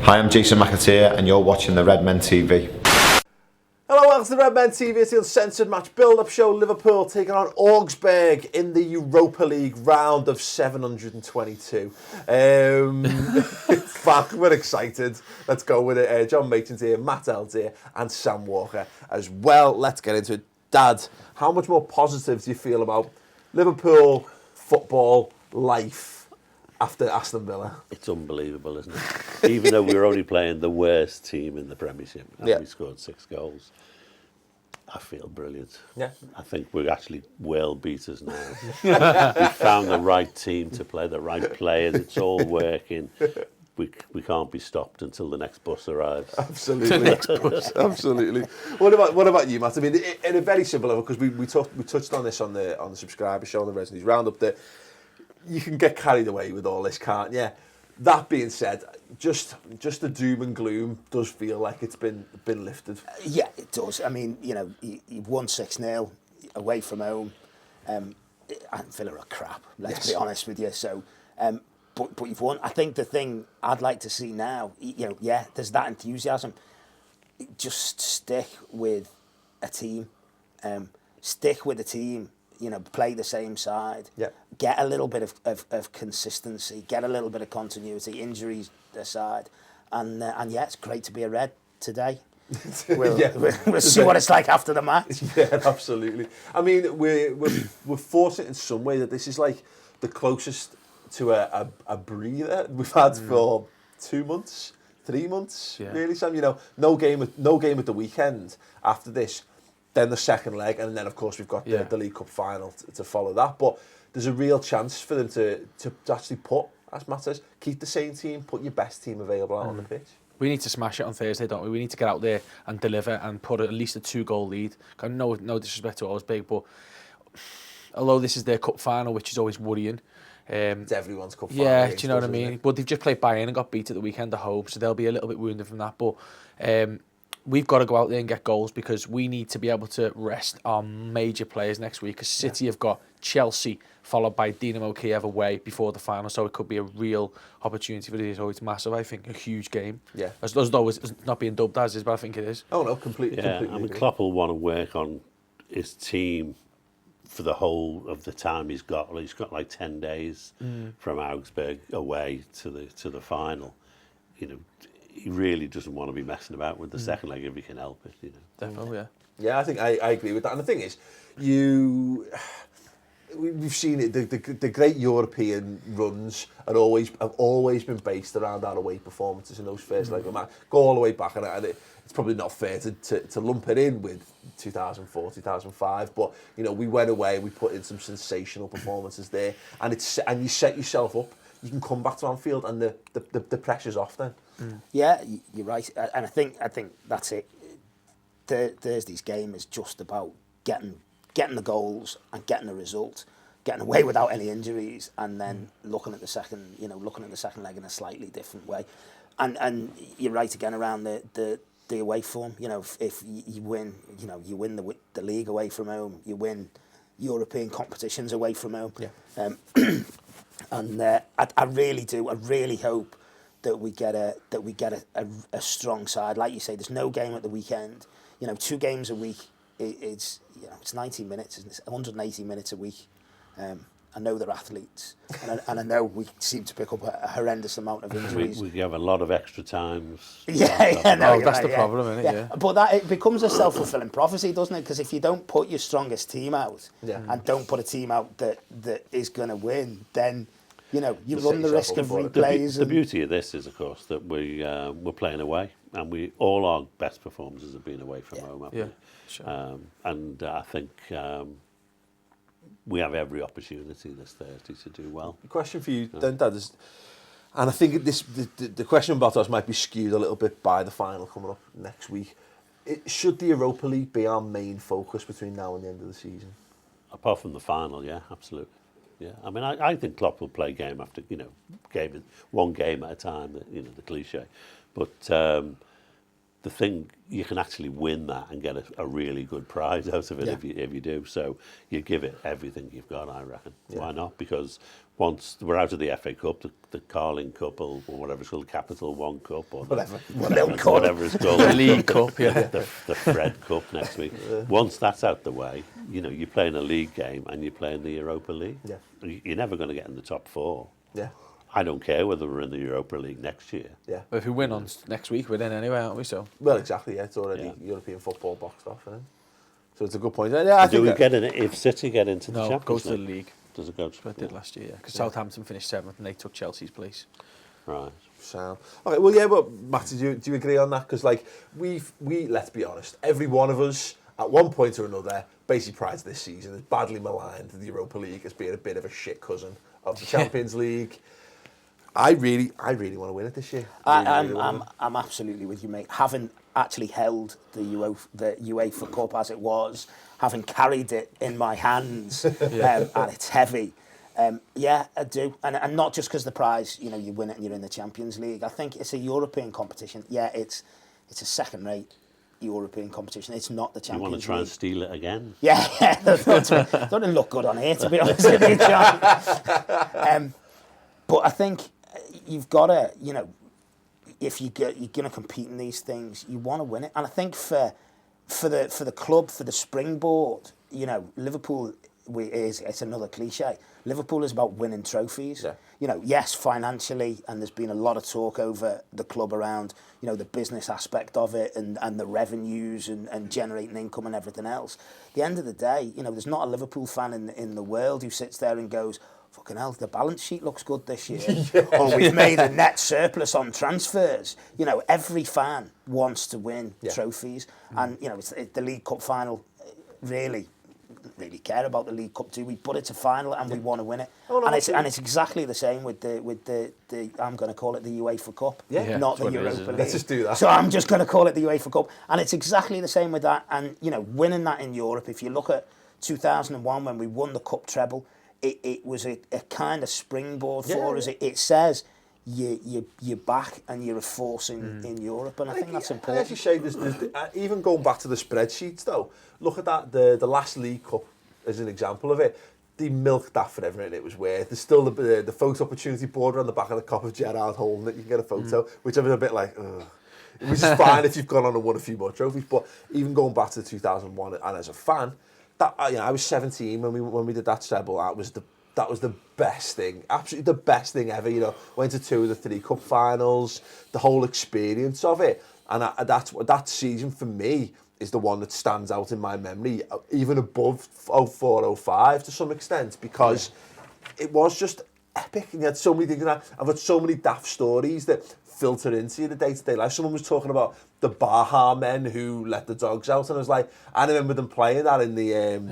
Hi, I'm Jason McAteer and you're watching the Redmen TV. Hello, welcome to the Redmen TV. It's the Uncensored match build-up show. Liverpool taking on Augsburg in the Europa League round of 722. Fuck, we're excited. Let's go with it. John Machen's here, Matt Eld's here, and Sam Walker as well. Let's get into it. Dad, how much more positive do you feel about Liverpool football life after Aston Villa? It's unbelievable, isn't it? Even though we were only playing the worst team in the Premiership and we scored 6 goals, I feel brilliant. Yeah. I think we're actually world beaters now. We found the right team to play, the right players. It's all working. We can't be stopped until the next bus arrives. Absolutely, absolutely. What about you, Matt? I mean, in a very simple level, because we touched on this on the subscriber show, on the Residents Roundup, that you can get carried away with all this, can't you? That being said, just the doom and gloom does feel like it's been lifted. Yeah, it does. I mean, you've won 6-0 away from home. And Villa are crap, let's be honest with you. So, but you've won. I think the thing I'd like to see now, there's that enthusiasm. Just stick with a team. Stick with a team. Play the same side. Yeah. Get a little bit of consistency. Get a little bit of continuity. Injuries aside, and it's great to be a Red today. We'll see what it's like after the match. Yeah, absolutely. I mean, we're fortunate in some way that this is like the closest to a breather we've had for 2 months, 3 months. Yeah. Really, Sam. No game at the weekend after this. Then the second leg, and then of course we've got the League Cup final to follow that. But there's a real chance for them to actually put, as Matt says, keep the same team, put your best team available out on the pitch. We need to smash it on Thursday, don't we? We need to get out there and deliver and put at least a 2-goal lead. No disrespect to Augsburg, but although this is their cup final, which is always worrying. It's everyone's cup final. Yeah, do you know what I mean? But they've just played Bayern and got beat at the weekend at home, so they'll be a little bit wounded from that. But we've got to go out there and get goals because we need to be able to rest our major players next week. Because City have got Chelsea, followed by Dinamo Kiev away before the final, so it could be a real opportunity for these. So it's massive, I think, a huge game. Yeah. As though it's not being dubbed as is, but I think it is. Oh no, completely. Yeah, completely I mean, Klopp will want to work on his team for the whole of the time he's got. Well, he's got like 10 days from Augsburg away to the final. He really doesn't want to be messing about with the second leg if he can help it. Definitely, yeah. Yeah, I think I agree with that. And the thing is, we've seen it. The great European runs have always been based around our away performances in those first leg of the match. Go all the way back, and it's probably not fair to lump it in with 2004, 2005. But we went away, we put in some sensational performances there, and you set yourself up. You can come back to Anfield, and the pressure's off then. Yeah, you're right, and I think that's it. Thursday's game is just about getting the goals and getting the result, getting away without any injuries, and then looking at the second leg in a slightly different way. And you're right again around the away form. If you win, you win the league away from home, you win European competitions away from home. Yeah. And I really do. I really hope that we get a strong side. Like you say, there's no game at the weekend. 2 games a week. It's 90 minutes, isn't it? 180 minutes a week. I know they're athletes, and I know we seem to pick up a horrendous amount of injuries. We have a lot of extra times. That's the problem, isn't it? Yeah. But it becomes a self-fulfilling prophecy, doesn't it? Because if you don't put your strongest team out and don't put a team out that is going to win, then you run the risk of replays. The beauty of this is, of course, that we're playing away, and all our best performances have been away from home, haven't we? Sure. And I think we have every opportunity this Thursday to do well. The question for you then, Dad, is, and I think the question about us might be skewed a little bit by the final coming up next week. Should the Europa League be our main focus between now and the end of the season? Apart from the final, yeah, absolutely. Yeah, I mean, I think Klopp will play game after one game at a time. The cliche, but the thing, you can actually win that and get a really good prize out of it if you do. So you give it everything you've got, I reckon. Yeah. Why not? Because once we're out of the FA Cup, the Carling Cup or whatever it's called, Capital One Cup or Whatever. whatever it's called, The League Cup, yeah. the Fred Cup next week. Once that's out the way, you're playing a league game and you're playing the Europa League. Yeah. You're never going to get in the top 4. Yeah. I don't care whether we're in the Europa League next year. Yeah. But if we win on next week, we're in anyway, aren't we? So Well, exactly. Yeah, it's already European football boxed off, isn't it? So it's a good point. Yeah, I Do think we get in it if City get into the no, Champions goes to the League? league. Does it go to That's what it did last year, because Southampton finished 7th and they took Chelsea's place. Right. Sound. Okay, well, yeah, but Matt, do you agree on that? Because, like, we let's be honest, every one of us at one point or another basically prides this season has badly maligned the Europa League as being a bit of a shit cousin of the Champions League. I really want to win it this year. I'm absolutely with you, mate. Having actually held the UEFA Cup as it was, having carried it in my hands, and it's heavy. Yeah, I do, and not just because the prize, you win it and you're in the Champions League. I think it's a European competition. Yeah, it's a second-rate European competition. It's not the Champions League. You want to try and steal it again? Yeah, doesn't look good on here, to be honest with you, John. But I think you've got to, if you're going to compete in these things, you want to win it. And I think for the club, for the springboard, Liverpool it's another cliche. Liverpool is about winning trophies. Yeah. Yes, financially, and there's been a lot of talk over the club around, the business aspect of it and the revenues and generating income and everything else. At the end of the day, there's not a Liverpool fan in the world who sits there and goes, fucking hell, the balance sheet looks good this year. Or we've made a net surplus on transfers. Every fan wants to win trophies. And, it's the League Cup final, really care about the League Cup, do we? But it's a final and we want to win it. And it's exactly the same with the I'm going to call it the UEFA Cup, not the Europa League. Let's just do that. So I'm just going to call it the UEFA Cup. And it's exactly the same with that. And, winning that in Europe, if you look at 2001 when we won the Cup treble, it was a kind of springboard for us. It says you're back and you're a force in Europe, and I think that's important. I actually say there's even going back to the spreadsheets though, look at that, the last League Cup as an example of it. They milked that for everything it was worth. There's still the photo opportunity border on the back of the cup of Gerrard holding it. You can get a photo, which I'm a bit like, ugh. Which is fine if you've gone on and won a few more trophies. But even going back to 2001, and as a fan, I was 17 when we did that treble. That was the best thing, absolutely the best thing ever. Went to 2 of the 3 cup finals, the whole experience of it, and that season for me is the one that stands out in my memory, even above 04-05 to some extent, because it was just epic. And you had so many things. I've had so many daft stories that filter into the day-to-day life. Someone was talking about the Baja men who let the dogs out, and I was like, I remember them playing that in the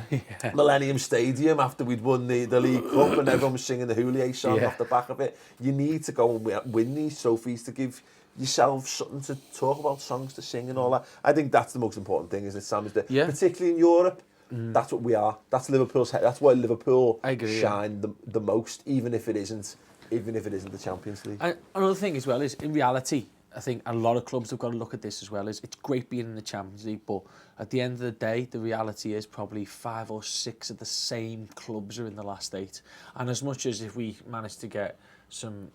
Millennium Stadium after we'd won the League Cup, and everyone was singing the Houllier song off the back of it. You need to go and win these trophies to give yourself something to talk about, songs to sing and all that. I think that's the most important thing, isn't it, Sam? Particularly in Europe, that's what we are. That's Liverpool's. That's why Liverpool shine the most, even if it isn't the Champions League. And another thing as well is, in reality, I think a lot of clubs have got to look at this as well. Is it's great being in the Champions League, but at the end of the day, the reality is probably 5 or 6 of the same clubs are in the last 8. And as much as if we manage to get some,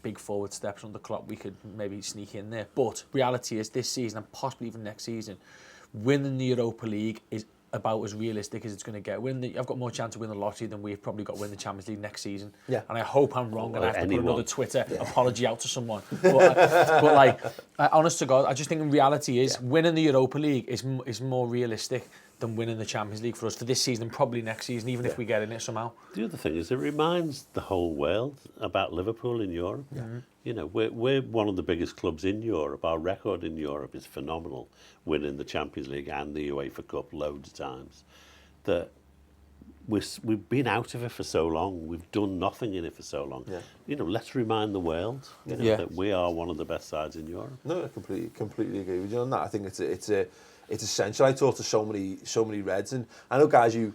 big forward steps on the clock, we could maybe sneak in there. But reality is, this season and possibly even next season, winning the Europa League is about as realistic as it's going to get. I've got more chance to win the lottery than we've probably got to win the Champions League next season. Yeah. And I hope I'm wrong, and I have to put another Twitter apology out to someone. But honest to God, I just think in reality is winning the Europa League is more realistic than winning the Champions League for us for this season and probably next season, even if we get in it somehow. The other thing is, it reminds the whole world about Liverpool in Europe. We're one of the biggest clubs in Europe. Our record in Europe is phenomenal, winning the Champions League and the UEFA Cup loads of times. That we've been out of it for so long. We've done nothing in it for so long. Let's remind the world that we are one of the best sides in Europe. No, I completely agree with you on that. I think it's essential. I talk to so many Reds, and I know guys who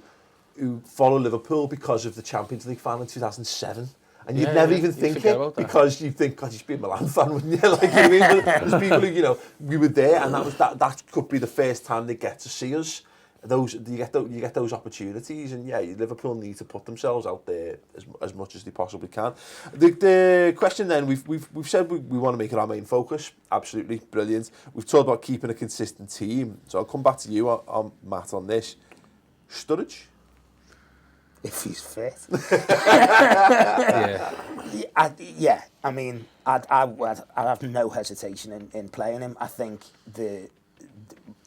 follow Liverpool because of the Champions League final in 2007. And you'd never even think it, because you'd think, God, you should be a Milan fan, wouldn't you? Like, you know what I mean? But there's people who, we were there, and that could be the first time they get to see us. you get those opportunities, and yeah, Liverpool need to put themselves out there as much as they possibly can. The question then, we've said we want to make it our main focus. Absolutely brilliant. We've talked about keeping a consistent team, so I'll come back to you on Matt on this. Sturridge, If he's fit. Yeah. I mean, I'd have no hesitation in playing him. I think the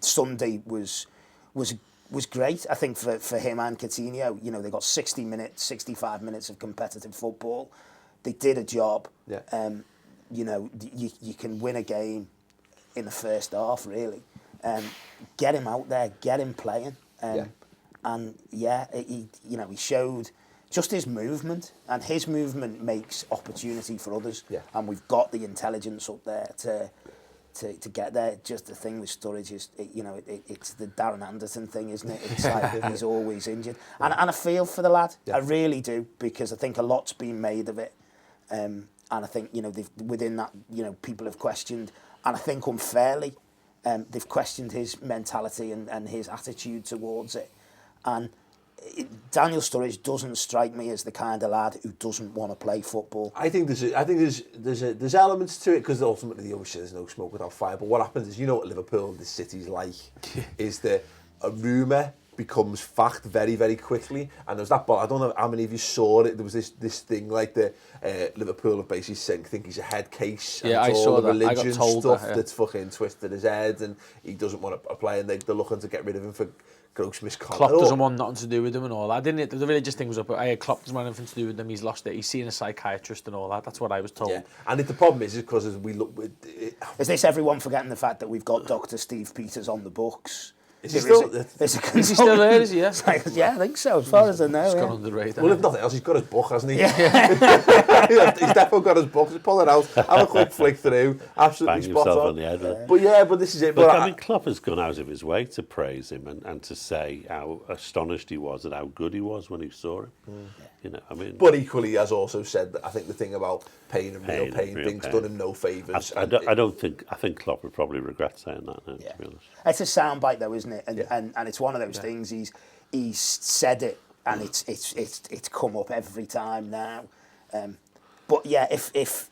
Sunday was great. I think for him and Coutinho, you know, they got 60 minutes, 65 minutes of competitive football. They did a job. Yeah. You know, you can win a game in the first half, really. Get him out there, get him playing. And yeah, he showed just his movement, and his movement makes opportunity for others. Yeah. And we've got the intelligence up there to get there. Just the thing with Sturridge is, it's the Darren Anderson thing, isn't it? It's like he's always injured. And I feel for the lad. Yeah. I really do, because I think a lot's been made of it. And I think, within that, people have questioned, and I think unfairly, they've questioned his mentality and his attitude towards it. And Daniel Sturridge doesn't strike me as the kind of lad who doesn't want to play football. I think there's elements to it, because ultimately they always say there's no smoke without fire. But what happens is, what Liverpool, this city's like, is that a rumour becomes fact very, very quickly. And there's that, I don't know how many of you saw it. There was this thing like the Liverpool have basically think he's a head case. And Yeah, it's I all saw the that. I religion got told stuff that, yeah. that's fucking twisted his head, and he doesn't want to play, and they're looking to get rid of him for gross misconduct. Klopp doesn't want nothing to do with him and all that, didn't it? The religious thing was up. Klopp doesn't want anything to do with them. He's lost it. He's seen a psychiatrist and all that. That's what I was told. Yeah. And the problem is because as we look... Is this everyone forgetting the fact that we've got Dr. Steve Peters on the books? Is he still... Is Is he still there, is he? Yeah, yeah, I think so, as far as I know. He's Yeah. gone under the radar. Well, if nothing else, he's got his book, hasn't he? Yeah. He's definitely got his book. Just pull it out, have a quick flick through. Absolutely Bang spot yourself on. on the head with it. But yeah, but this is it. But But I mean, Klopp has gone out of his way to praise him and to say how astonished he was at how good he was when he saw him. I mean... But equally, he has also said that I think the thing about paying him real pain, real things pain. done him no favours. I think Klopp would probably regret saying that now, to be honest. It's a soundbite though, isn't it? And, Yeah. and it's one of those things. He's said it, and it's come up every time now. But yeah, if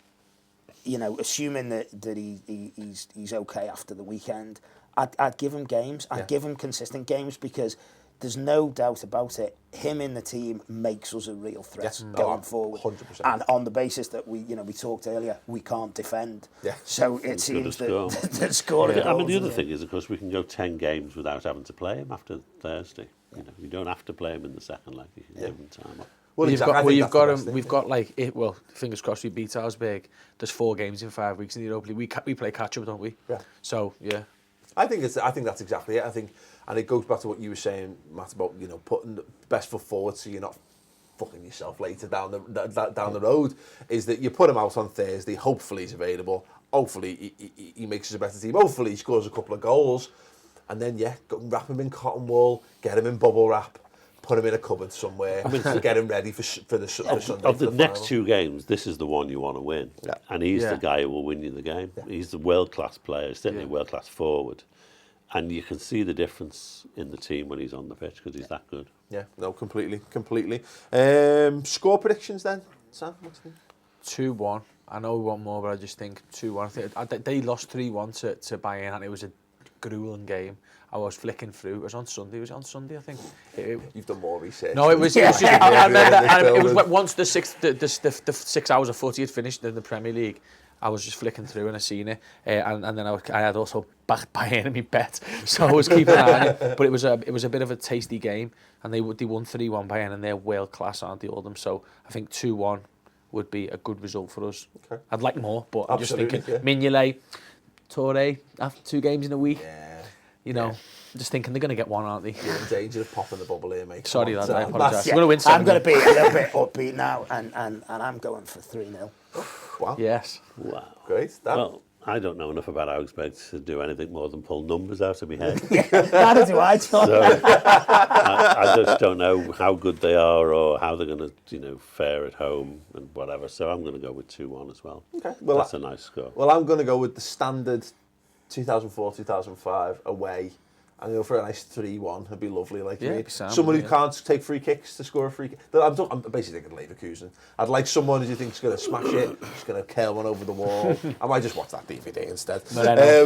assuming that he's okay after the weekend, I'd give him games. I'd give him consistent games, because there's no doubt about it. Him in the team makes us a real threat going forward. 100%. And on the basis that we talked earlier, we can't defend. Yeah. So it He's seems gonna that score. the scoring. I mean, the goals, other thing is, of course, we can go 10 games without having to play him after Thursday. You don't have to play him in the second leg. You can give him time off. Well, You've exactly. got, I well, think you've that's got the him. best thing. We've got like fingers crossed we beat Augsburg. There's 4 games in 5 weeks in the Europa League. We play catch up, don't we? Yeah. So yeah. I think that's exactly it. I think, and it goes back to what you were saying, Matt, about putting the best foot forward so you're not fucking yourself later down the road. Is that you put him out on Thursday? Hopefully he's available. Hopefully he makes us a better team. Hopefully he scores a couple of goals, and then wrap him in cotton wool, get him in bubble wrap, put him in a cupboard somewhere, and get him ready for Sunday. Of the for next final. 2 games, this is the one you want to win. Yeah. And he's Yeah. the guy who will win you the game. Yeah. He's the world-class player, certainly a world-class forward. And you can see the difference in the team when he's on the pitch, because he's that good. Yeah, no, completely. Score predictions then, Sam? What's the... 2-1. I know we want more, but I just think 2-1. I think they lost 3-1 to Bayern, and it was a grueling game. I was flicking through. It was on Sunday. Was it on Sunday? I think. You've done more research. No, it was. It was just, I remember, and it was once the 6 hours of footy had finished in the Premier League. I was just flicking through and I seen it, and then I had also backed Bayern in my bet, so I was keeping an eye on it. But it was a bit of a tasty game, and they won 3-1 Bayern, and they're world class, aren't they, all of them? So I think 2-1 would be a good result for us. Okay. I'd like more, but I'm just thinking Mignolet, Touré after 2 games in a week. Yeah. Just thinking they're going to get one, aren't they? You're in danger of popping the bubble here, mate. Sorry, lad, I apologise. Yeah, I'm going to win 7-0. I'm going to be a little bit upbeat now, and I'm going for 3-0. Wow. Yes. Wow. Great. Well, I don't know enough about Augsburg to do anything more than pull numbers out of my head. Neither do I, John. So I just don't know how good they are or how they're going to, fare at home and whatever. So I'm going to go with 2-1 as well. Okay. Well, that's a nice score. Well, I'm going to go with the standard 2004-2005 away, and go for a nice 3-1. It'd be lovely. Like Yeah, me. it'd be sound, Someone who yeah. can't take free kicks to score a free kick. I'm basically thinking Leverkusen. I'd like someone who you think's going to smash it, just going to curl one over the wall. I might just watch that DVD instead. But I know.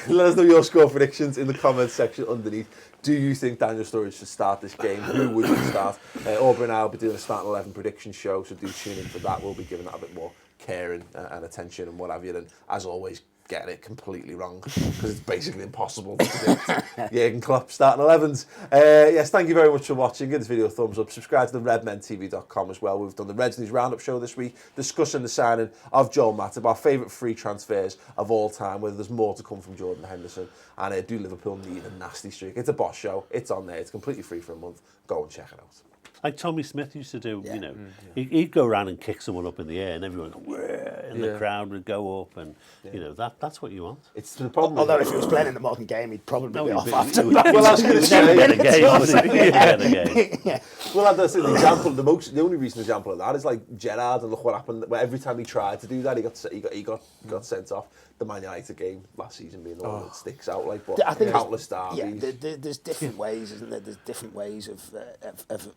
Let us know your score predictions in the comments section underneath. Do you think Daniel Sturridge should start this game? Who would you start? Aubrey and I will be doing a starting 11 prediction show, so do tune in for that. We'll be giving that a bit more caring and attention and what have you. And as always, getting it completely wrong because it's basically impossible to predict Jurgen Klopp starting 11s. Yes, thank you very much for watching. Give this video a thumbs up. Subscribe to the redmentv.com as well. We've done the Reds News Roundup show this week discussing the signing of Joel Matip, our favourite free transfers of all time, whether there's more to come from Jordan Henderson. And do Liverpool need a nasty streak? It's a boss show. It's on there. It's completely free for a month. Go and check it out. Like Tommy Smith used to do, you know, he'd go around and kick someone up in the air and everyone would go, "Wah," and the crowd would go up and, you know, that's what you want. It's the problem. Although if he was playing in the modern game, he'd probably be off he'd after be- that. Well, I was going to say, Get a game, honestly. Get a game. well, that's the example. The only recent example of that is like Gerrard, and look what happened. Where every time he tried to do that, he got sent off. The Man United game last season being the one that sticks out. Like, but I think countless derbies. Yeah, there's different ways, isn't there? There's different ways of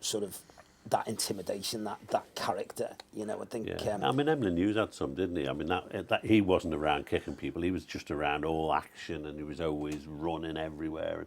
sort of that intimidation, that character. You know, I think. Yeah. I mean, Emlyn Hughes had some, didn't he? I mean, that he wasn't around kicking people. He was just around all action, and he was always running everywhere.